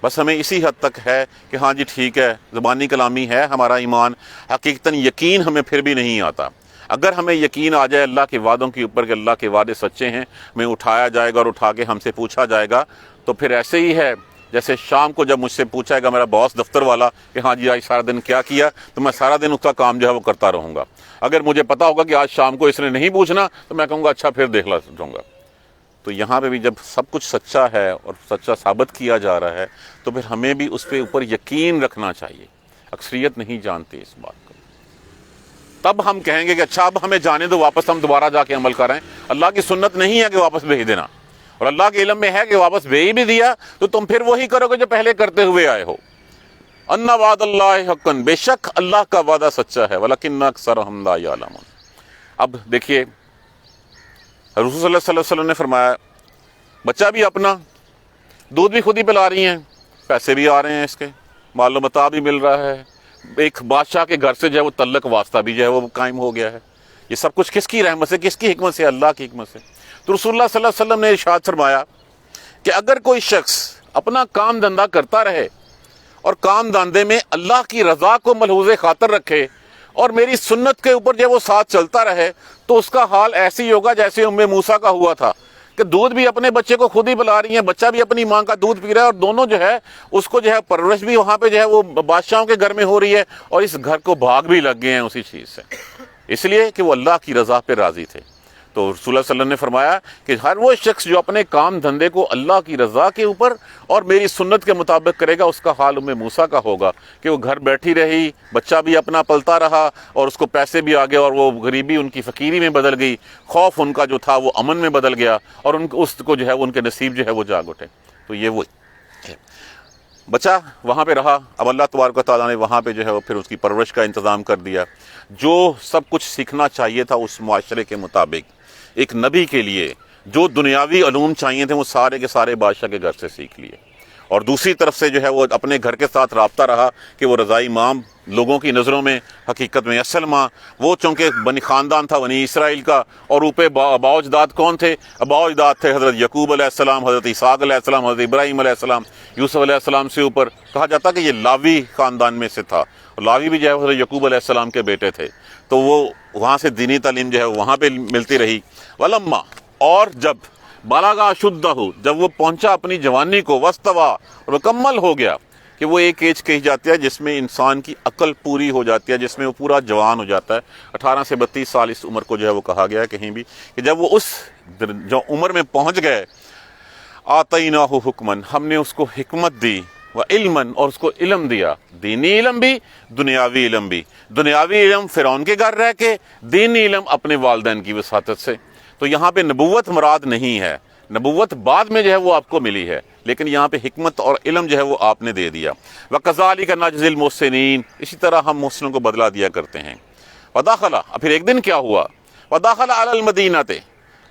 بس ہمیں اسی حد تک ہے کہ ہاں جی ٹھیک ہے، زبانی کلامی ہے ہمارا ایمان، حقیقتاً یقین ہمیں پھر بھی نہیں آتا۔ اگر ہمیں یقین آ جائے اللہ کے وعدوں کے اوپر کہ اللہ کے وعدے سچے ہیں، ہمیں اٹھایا جائے گا اور اٹھا کے ہم سے پوچھا جائے گا، تو پھر ایسے ہی ہے جیسے شام کو جب مجھ سے پوچھائے گا میرا باس دفتر والا کہ ہاں جی آج سارا دن کیا کیا، تو میں سارا دن اس کا کام جو ہے وہ کرتا رہوں گا۔ اگر مجھے پتا ہوگا کہ آج شام کو اس نے نہیں پوچھنا تو میں کہوں گا اچھا پھر دیکھ جاؤں گا۔ تو یہاں پہ بھی جب سب کچھ سچا ہے اور سچا ثابت کیا جا رہا ہے تو پھر ہمیں بھی اس پہ اوپر یقین رکھنا چاہیے۔ اکثریت نہیں جانتی اس بات کو، تب ہم کہیں گے کہ اچھا اب ہمیں جانے دو، واپس ہم دوبارہ جا کے عمل کریں۔ اللہ کی سنت نہیں ہے کہ واپس بھیج دینا، اور اللہ کے علم میں ہے کہ واپس بھیج بھی دیا تو تم پھر وہی کرو گے جو پہلے کرتے ہوئے آئے ہو۔ ان وعد اللہ حق، بے شک اللہ کا وعدہ سچا ہے، ولکن اکثرہم لا یعلمون۔ اب دیکھیے رسول صلی اللہ علیہ وسلم نے فرمایا بچہ بھی اپنا، دودھ بھی خود ہی پلا رہی ہیں، پیسے بھی آ رہے ہیں، اس کے مال و متاع بھی مل رہا ہے، ایک بادشاہ کے گھر سے جو ہے وہ تعلق واسطہ بھی جو ہے وہ قائم ہو گیا ہے۔ یہ سب کچھ کس کی رحمت سے، کس کی حکمت سے؟ اللہ کی حکمت سے۔ تو رسول اللہ صلی اللہ علیہ وسلم نے ارشاد فرمایا کہ اگر کوئی شخص اپنا کام دھندا کرتا رہے اور کام دھندے میں اللہ کی رضا کو ملحوظ خاطر رکھے اور میری سنت کے اوپر جو ہے وہ ساتھ چلتا رہے، تو اس کا حال ایسی ہی ہوگا جیسے ام موسیٰ کا ہوا تھا کہ دودھ بھی اپنے بچے کو خود ہی پلا رہی ہیں، بچہ بھی اپنی ماں کا دودھ پی رہا ہے، اور دونوں جو ہے اس کو جو ہے پرورش بھی وہاں پہ جو ہے وہ بادشاہوں کے گھر میں ہو رہی ہے، اور اس گھر کو بھاگ بھی لگ گئے ہیں اسی چیز سے، اس لیے کہ وہ اللہ کی رضا پہ راضی تھے۔ تو رسول اللہ صلی اللہ علیہ وسلم نے فرمایا کہ ہر وہ شخص جو اپنے کام دھندے کو اللہ کی رضا کے اوپر اور میری سنت کے مطابق کرے گا، اس کا حال ام موسیٰ کا ہوگا کہ وہ گھر بیٹھی رہی، بچہ بھی اپنا پلتا رہا، اور اس کو پیسے بھی آگے، اور وہ غریبی ان کی فقیری میں بدل گئی، خوف ان کا جو تھا وہ امن میں بدل گیا، اور اس کو جو ہے ان کے نصیب جو ہے وہ جاگ اٹھے۔ تو یہ وہ بچہ وہاں پہ رہا۔ اب اللہ تبارک و تعالیٰ نے وہاں پہ جو ہے وہ پھر اس کی پرورش کا انتظام کر دیا، جو سب کچھ سیکھنا چاہیے تھا اس معاشرے کے مطابق ایک نبی کے لیے، جو دنیاوی علوم چاہیے تھے وہ سارے کے سارے بادشاہ کے گھر سے سیکھ لیے، اور دوسری طرف سے جو ہے وہ اپنے گھر کے ساتھ رابطہ رہا کہ وہ رضائی ماں لوگوں کی نظروں میں حقیقت میں اصل ماں وہ، چونکہ بنی خاندان تھا بنی اسرائیل کا، اور اوپر آباء و اجداد کون تھے؟ آباء و اجداد تھے حضرت یعقوب علیہ السلام، حضرت اسحاق علیہ السلام، حضرت ابراہیم علیہ السلام، یوسف علیہ السلام سے اوپر کہا جاتا کہ یہ لاوی خاندان میں سے تھا، اور لاوی بھی جو ہے حضرت یعقوب علیہ السلام کے بیٹے تھے، تو وہ وہاں سے دینی تعلیم جو ہے وہاں پہ ملتی رہی۔ ولما، اور جب بالغ اشدہ، جب وہ پہنچا اپنی جوانی کو، واستوى، اور مکمل ہو گیا، کہ وہ ایک ایج کہی جاتی ہے جس میں انسان کی عقل پوری ہو جاتی ہے، جس میں وہ پورا جوان ہو جاتا ہے۔ 18 سے 32 سال اس عمر کو جو ہے وہ کہا گیا ہے کہیں بھی، کہ جب وہ اس جو عمر میں پہنچ گئے، آتیناہ حکمن، ہم نے اس کو حکمت دی، وعلمن، اور اس کو علم دیا، دینی علم بھی دنیاوی علم بھی، دنیاوی علم فرعون کے گھر رہ کے، دینی علم اپنے والدین کی وساطت سے۔ تو یہاں پہ نبوت مراد نہیں ہے، نبوت بعد میں جو ہے وہ آپ کو ملی ہے، لیکن یہاں پہ حکمت اور علم جو ہے وہ آپ نے دے دیا۔ وَكَذَلِكَ نَجْزِي الْمُحْسِنِينَ، اسی طرح ہم محسنوں کو بدلہ دیا کرتے ہیں۔ وَدَخَلَ، پھر ایک دن کیا ہوا؟ وَدَخَلَ عَلَى الْمَدِينَةِ،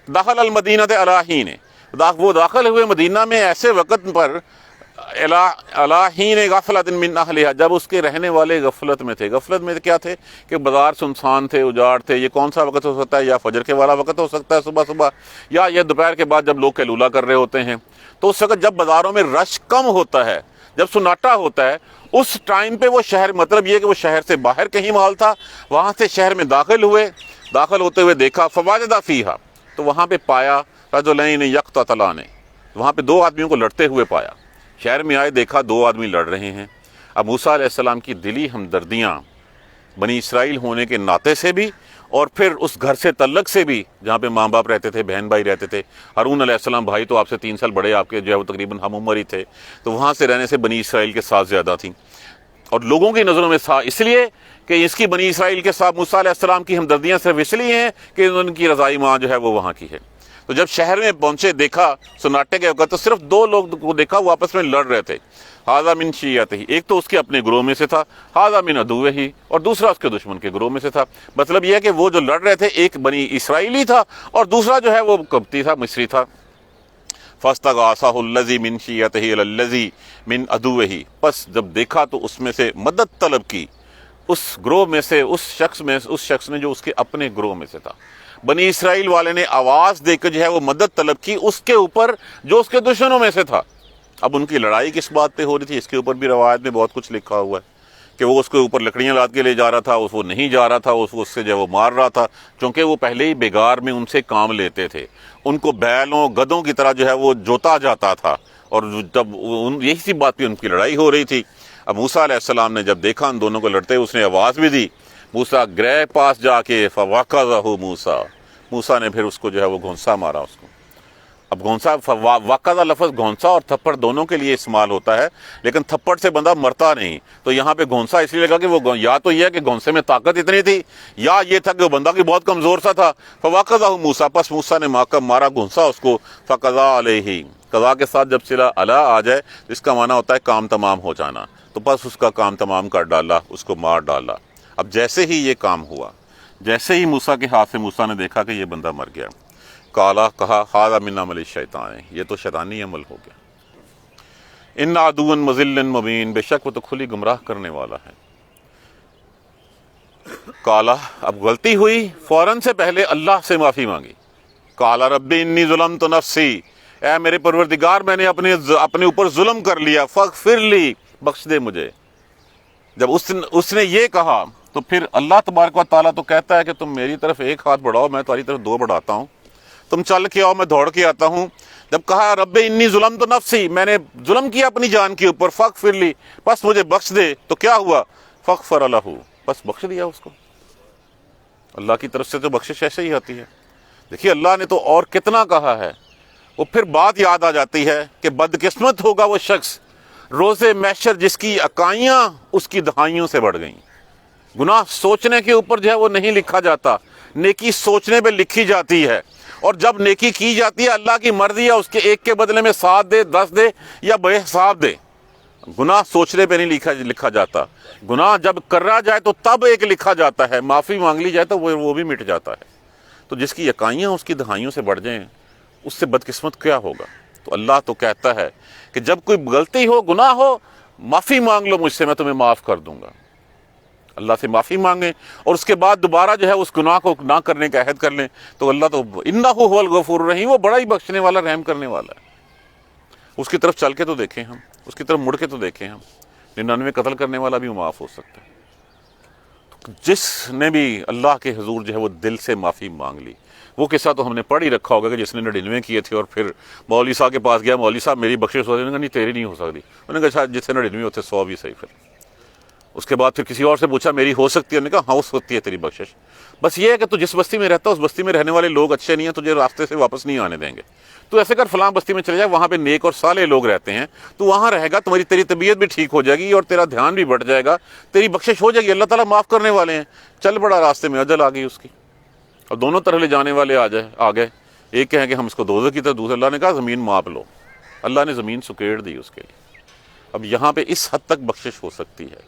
دَخَلَ الْمَدِينَةَ عَلَى حِينٍ، وہ داخل ہوئے مدینہ میں ایسے وقت پر، عَلَى حِينِ غَفْلَةٍ مِّنْ أَهْلِهَا، جب اس کے رہنے والے غفلت میں تھے۔ غفلت میں کیا تھے؟ کہ بازار سنسان تھے، اجاڑ تھے۔ یہ کون سا وقت ہو سکتا ہے؟ یا فجر کے والا وقت ہو سکتا ہے صبح صبح، یا یہ دوپہر کے بعد جب لوگ قیلولہ کر رہے ہوتے ہیں، تو اس وقت جب بازاروں میں رش کم ہوتا ہے، جب سناٹا ہوتا ہے، اس ٹائم پہ وہ شہر، مطلب یہ کہ وہ شہر سے باہر کہیں مال تھا، وہاں سے شہر میں داخل ہوئے، داخل ہوتے ہوئے دیکھا، فواجد فیہا، تو وہاں پہ پایا رجلین یقتتلان، وہاں پہ 2 آدمیوں کو لڑتے ہوئے پایا۔ شہر میں آئے، دیکھا 2 آدمی لڑ رہے ہیں۔ اب موسیٰ علیہ السلام کی دلی ہمدردیاں بنی اسرائیل ہونے کے ناطے سے بھی، اور پھر اس گھر سے تعلق سے بھی جہاں پہ ماں باپ رہتے تھے، بہن بھائی رہتے تھے۔ ہارون علیہ السلام بھائی تو آپ سے 3 سال بڑے، آپ کے جو ہے وہ تقریباً ہم عمر ہی تھے، تو وہاں سے رہنے سے بنی اسرائیل کے ساتھ زیادہ تھیں، اور لوگوں کی نظروں میں تھا، اس لیے کہ اس کی بنی اسرائیل کے ساتھ موسیٰ علیہ السلام کی ہمدردیاں صرف اس لیے ہیں کہ ان کی رضائی ماں جو ہے وہ وہاں کی ہے۔ تو جب شہر میں پہنچے، دیکھا سناٹے کے وقت، تو صرف 2 لوگ کو دیکھا، وہ آپس میں لڑ رہے تھے۔ ھذا من شیعتہ، ایک تو اس کے اپنے گروہ میں سے تھا، ھذا من عدوہ، اور دوسرا اس کے دشمن کے گروہ میں سے تھا۔ مطلب یہ ہے کہ وہ جو لڑ رہے تھے، ایک بنی اسرائیلی تھا اور دوسرا جو ہے وہ قبطی تھا، مصری تھا۔ فاستغاثہ الذی من شیعتہ علی الذی من عدوہ، پس جب دیکھا تو اس میں سے مدد طلب کی، اس گروہ میں سے اس شخص نے جو اس کے اپنے گروہ میں سے تھا۔ بنی اسرائیل والے نے آواز دے کر جو ہے وہ مدد طلب کی اس کے اوپر جو اس کے دشمنوں میں سے تھا۔ اب ان کی لڑائی کس بات پہ ہو رہی تھی، اس کے اوپر بھی روایت میں بہت کچھ لکھا ہوا ہے کہ وہ اس کے اوپر لکڑیاں لاد کے لے جا رہا تھا، وہ نہیں جا رہا تھا، اس سے جو ہے وہ مار رہا تھا، چونکہ وہ پہلے ہی بیگار میں ان سے کام لیتے تھے، ان کو بیلوں گدوں کی طرح جو ہے وہ جوتا جاتا تھا، اور جب یہی سی بات پہ ان کی لڑائی ہو رہی تھی۔ اب موسیٰ علیہ السلام نے جب دیکھا ان دونوں کو لڑتے، اس نے آواز بھی دی، موسیٰ گرہ پاس جا کے فوقظہ موسیٰ نے پھر اس کو جو ہے وہ گھونسا مارا اس کو۔ اب گھونسا، وقظہ لفظ گھونسا اور تھپڑ دونوں کے لیے استعمال ہوتا ہے، لیکن تھپڑ سے بندہ مرتا نہیں، تو یہاں پہ گھونسا اس لیے لگا کہ وہ یا تو یہ ہے کہ گھونسے میں طاقت اتنی تھی، یا یہ تھا کہ وہ بندہ کی بہت کمزور سا تھا۔ فوقظہ موسیٰ، پس موسیٰ نے مارا گھونسا اس کو، فقضا علیہ، قضا کے ساتھ جب صلہ علی آ جائے تو اس کا معنی ہوتا ہے کام تمام ہو جانا، تو بس اس کا کام تمام کر ڈالا، اس کو مار ڈالا۔ اب جیسے ہی یہ کام ہوا، جیسے ہی موسیٰ کے ہاتھ سے موسیٰ نے دیکھا کہ یہ بندہ مر گیا، کہا ھذا من عمل الشیطان، یہ تو شیطانی عمل ہو گیا۔ ان عدوا مضل مبین، بے شک وہ تو کھلی گمراہ کرنے والا ہے۔ کالا اب غلطی ہوئی، فوراً سے پہلے اللہ سے معافی مانگی. کالا ربی انی ظلمت نفسی، اے میرے پروردگار میں نے اپنے اوپر ظلم کر لیا، فاغفر لی، بخش دے مجھے. جب اس نے یہ کہا تو پھر اللہ تبارک و تعالیٰ تو کہتا ہے کہ تم میری طرف ایک ہاتھ بڑھاؤ، میں تمہاری طرف دو بڑھاتا ہوں، تم چل کے آؤ، میں دوڑ کے آتا ہوں. جب کہا رب انی ظلمت نفسی، میں نے ظلم کیا اپنی جان کے اوپر، فاغفر لی، بس مجھے بخش دے، تو کیا ہوا؟ فغفر لہ، بس بخش دیا اس کو. اللہ کی طرف سے تو بخشش ایسے ہی آتی ہے. دیکھیے اللہ نے تو اور کتنا کہا ہے. وہ پھر بات یاد آ جاتی ہے کہ بدقسمت ہوگا وہ شخص روز محشر جس کی اکائیاں اس کی دہائیوں سے بڑھ گئیں. گناہ سوچنے کے اوپر جو ہے وہ نہیں لکھا جاتا، نیکی سوچنے پہ لکھی جاتی ہے. اور جب نیکی کی جاتی ہے اللہ کی مرضی ہے، اس کے ایک کے بدلے میں 7 دے، 10 دے یا بے حساب دے. گناہ سوچنے پہ نہیں لکھا جاتا. گناہ جب کرا جائے تو تب ایک لکھا جاتا ہے، معافی مانگ لی جائے تو وہ بھی مٹ جاتا ہے. تو جس کی اکائیاں اس کی دہائیوں سے بڑھ جائیں، اس سے بدقسمت کیا ہوگا. تو اللہ تو کہتا ہے کہ جب کوئی غلطی ہو، گناہ ہو، معافی مانگ لو مجھ سے، میں تمہیں معاف کر دوں گا. اللہ سے معافی مانگیں اور اس کے بعد دوبارہ جو ہے اس گناہ کو نہ کرنے کا عہد کر لیں تو اللہ تو انہ هو الغفور الرحیم، وہ بڑا ہی بخشنے والا، رحم کرنے والا ہے. اس کی طرف چل کے تو دیکھیں ہم، اس کی طرف مڑ کے تو دیکھیں ہم. 99 قتل کرنے والا بھی معاف ہو سکتا ہے. جس نے بھی اللہ کے حضور جو ہے وہ دل سے معافی مانگ لی. وہ قصہ تو ہم نے پڑھ ہی رکھا ہوگا کہ جس نے 99 کیے تھے اور پھر مولوی صاحب کے پاس گیا، مولوی صاحب میری بخشش ہو جائے گا. نہیں تیری نہیں ہو سکتی. انہوں نے کہا جس سے 99 ہوتے 100 بھی صحیح. پھر اس کے بعد پھر کسی اور سے پوچھا میری ہو سکتی ہے؟ انہوں نے کہا ہاں ہو سکتی ہے تیری بخشش. بس یہ ہے کہ تو جس بستی میں رہتا ہے اس بستی میں رہنے والے لوگ اچھے نہیں ہیں، تجھے راستے سے واپس نہیں آنے دیں گے. تو ایسے کر فلاں بستی میں چلے جائے، وہاں پہ نیک اور صالح لوگ رہتے ہیں، تو وہاں رہے گا، تیری طبیعت بھی ٹھیک ہو جائے گی اور تیرا دھیان بھی بڑھ جائے گا، تیری بخشش ہو جائے گی. اللہ تعالیٰ معاف کرنے والے ہیں. چل پڑا راستے میں، اجل آ گئی اس کی. اور دونوں طرح لے جانے والے آ گئے. ایک کہیں کہ ہم اس کو دوزخ کی طرف، دوسرے اللہ نے کہا زمین ماپ لو. اللہ نے زمین سکیڑ دی اس کے لیے. اب یہاں پہ اس حد تک بخشش ہو سکتی ہے.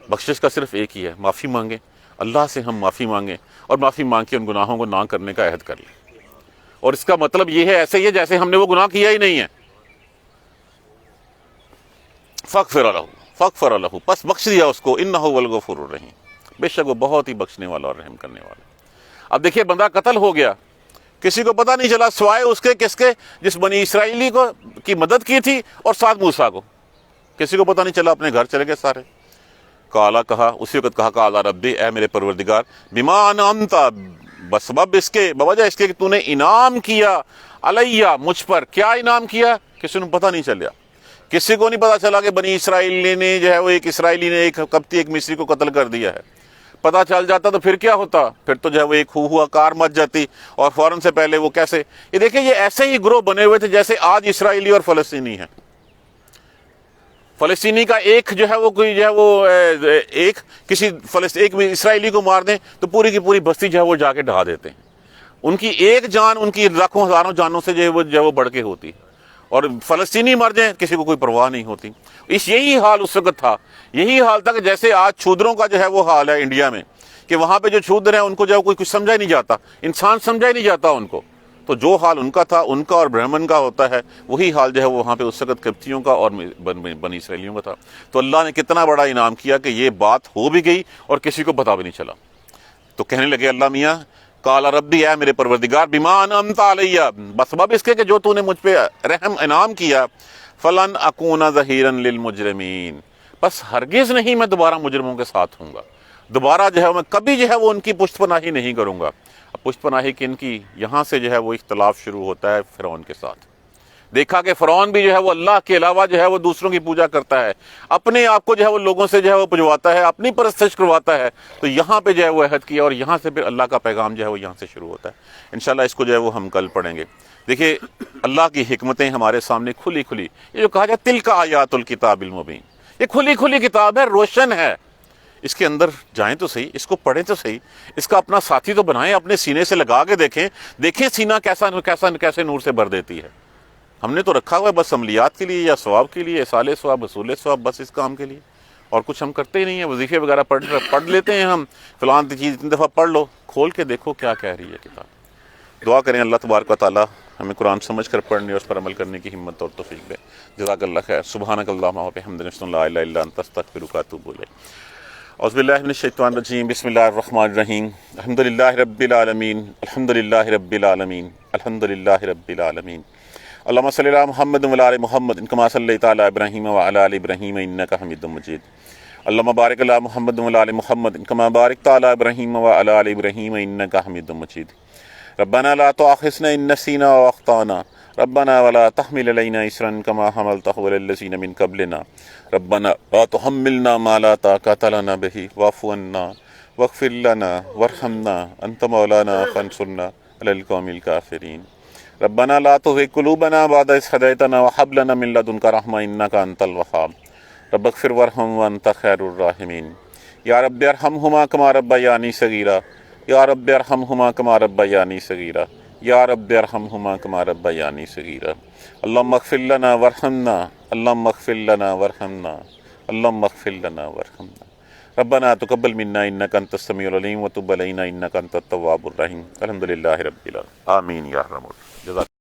بخشش کا صرف ایک ہی ہے، معافی مانگیں اللہ سے، ہم معافی مانگیں اور معافی مانگ کے ان گناہوں کو نہ کرنے کا عہد کر لیں. اور اس کا مطلب یہ ہے ایسے ہی ہے جیسے ہم نے وہ گناہ کیا ہی نہیں ہے. فغفر لہ، پس بخش دیا اس کو. انہ هو الغفور الرحیم، بے شک وہ بہت ہی بخشنے والا اور رحم کرنے والا. اب دیکھیے بندہ قتل ہو گیا، کسی کو پتہ نہیں چلا سوائے اس کے کس کے جس بنی اسرائیلی کو کی مدد کی تھی اور ساتھ موسیٰ کو. کسی کو پتہ نہیں چلا، اپنے گھر چلے گئے سارے. کالا کہا، اسی وقت کہا کالا ربی، اے میرے پروردگار، بما انعمت، بسبب اس کے، بوجہ اس کے کہ تو نے انعام کیا، علیہ، مجھ پر. کیا انعام کیا؟ کسی نے پتہ نہیں چلا. کسی کو نہیں پتہ چلا کہ بنی اسرائیل نے جو ہے وہ ایک اسرائیلی نے ایک قبطی ایک مصری کو قتل کر دیا ہے. پتہ چل جاتا تو پھر کیا ہوتا؟ پھر تو جو ہے وہ ایک ہوا کار مچ جاتی. اور فوراً سے پہلے وہ کیسے، یہ دیکھیں یہ ایسے ہی گروہ بنے ہوئے تھے جیسے آج اسرائیلی اور فلسطینی ہیں. فلسطینی کا ایک جو ہے وہ کوئی جو ہے وہ ایک اسرائیلی کو مار دیں تو پوری کی پوری بستی جو ہے وہ جا کے ڈھا دیتے ہیں. ان کی ایک جان ان کی لاکھوں ہزاروں جانوں سے جو ہے وہ بڑھ کے ہوتی. اور فلسطینی مر جائیں کسی کو کوئی پرواہ نہیں ہوتی. یہی حال اس وقت تھا. یہی حال تھا کہ جیسے آج چھودروں کا جو ہے وہ حال ہے انڈیا میں، کہ وہاں پہ جو چھودر ہیں ان کو جو ہے کوئی کچھ سمجھا ہی نہیں جاتا، انسان سمجھا ہی نہیں جاتا ان کو. تو جو حال ان کا تھا، ان کا اور برہمن کا ہوتا ہے، وہی حال جو ہے وہ وہاں پہ اس وقت قبطیوں کا اور بنی اسرائیلیوں کا تھا. تو اللہ نے کتنا بڑا انعام کیا کہ یہ بات ہو بھی گئی اور کسی کو پتہ بھی نہیں چلا. تو کہنے لگے اللہ میاں، قال ربی، اے میرے پروردگار، بما انعمت علیہ، بسبب اس کے کہ جو تو نے مجھ پہ رحم انعام کیا، فلن اکون ظہیرا للمجرمین، بس ہرگز نہیں میں دوبارہ مجرموں کے ساتھ ہوں گا. دوبارہ جو ہے میں کبھی جو ہے وہ ان کی پشت پناہی نہیں کروں گا. اب پشت پناہی کن کی؟ یہاں سے جو ہے وہ اختلاف شروع ہوتا ہے فرعون کے ساتھ. دیکھا کہ فرعون بھی جو ہے وہ اللہ کے علاوہ جو ہے وہ دوسروں کی پوجا کرتا ہے، اپنے آپ کو جو ہے وہ لوگوں سے جو ہے وہ پجواتا ہے، اپنی پرستش کرواتا ہے. تو یہاں پہ جو ہے وہ عہد کیا اور یہاں سے پھر اللہ کا پیغام جو ہے وہ یہاں سے شروع ہوتا ہے. انشاءاللہ اس کو جو ہے وہ ہم کل پڑھیں گے. دیکھیے اللہ کی حکمتیں ہمارے سامنے کھلی کھلی، یہ جو کہا جائے تلک آیات الکتاب المبین، یہ کھلی کھلی کتاب ہے، روشن ہے. اس کے اندر جائیں تو صحیح، اس کو پڑھیں تو صحیح، اس کا اپنا ساتھی تو بنائیں، اپنے سینے سے لگا کے دیکھیں سینہ کیسے نور سے بھر دیتی ہے. ہم نے تو رکھا ہوا ہے بس عملیات کے لیے یا ثواب کے لیے، اصال ثواب وصول ثواب، بس اس کام کے لیے، اور کچھ ہم کرتے ہی نہیں ہیں. وظیفے وغیرہ پڑھ لیتے ہیں ہم، فلاں چیز اتنی دفعہ پڑھ لو، کھول کے دیکھو کیا کہہ رہی ہے کتاب. دعا کریں اللہ تبارک و تعالی ہمیں قرآن سمجھ کر پڑھنے اور اس پر عمل کرنے کی ہمت اور توفیق دے. جزاک اللہ خیر. سبحانک اللہم و بحمدک، اشہد ان لا الہ الا انت، استغفرک و اتوب الیک. اعوذ باللہ من الشیطان الرجیم بسم اللہ الرحمن الرحیم الحمدللہ رب العالمین الحمدللہ رب العالمین الحمدللہ رب العالمین اللہم صلی علی محمد وعلی آل محمد کما صلیت علی ابراہیم وعلی آل ابراہیم انک حمید مجید اللہم بارک علی محمد وعلی آل محمد کما بارکت علی ابراہیم وعلی آل ابراہیم انک حمید مجید ربنا لا تؤاخذنا ان نسینا واخطانا ربنا ولا تحمل علينا إصرا كما حملته على الذين من قبلنا ربنا لا تحملنا ما لا طاقة لنا به واعف عنا واغفر لنا وارحمنا أنت مولانا فانصرنا على القوم الكافرين ربنا لا تزغ قلوبنا بعد إذ هديتنا وهب لنا من لدنك رحمة إنك أنت الوهاب رب اغفر وارحم وأنت خير الراحمين يا رب ارحمهما كما ربياني صغيرا يا رب ارحمهما كما ربياني صغيرا یا رب ارحمہما کما ربیانی صغیرا اللہم اغفر لنا وارحمنا اللہم اغفر لنا وارحمنا اللہم اغفر لنا وارحمنا ربنا تقبل منا انک انت السمیع العلیم وتب علینا انک انت التواب الرحیم الحمدللہ رب العالمین آمین یا رب العالمین.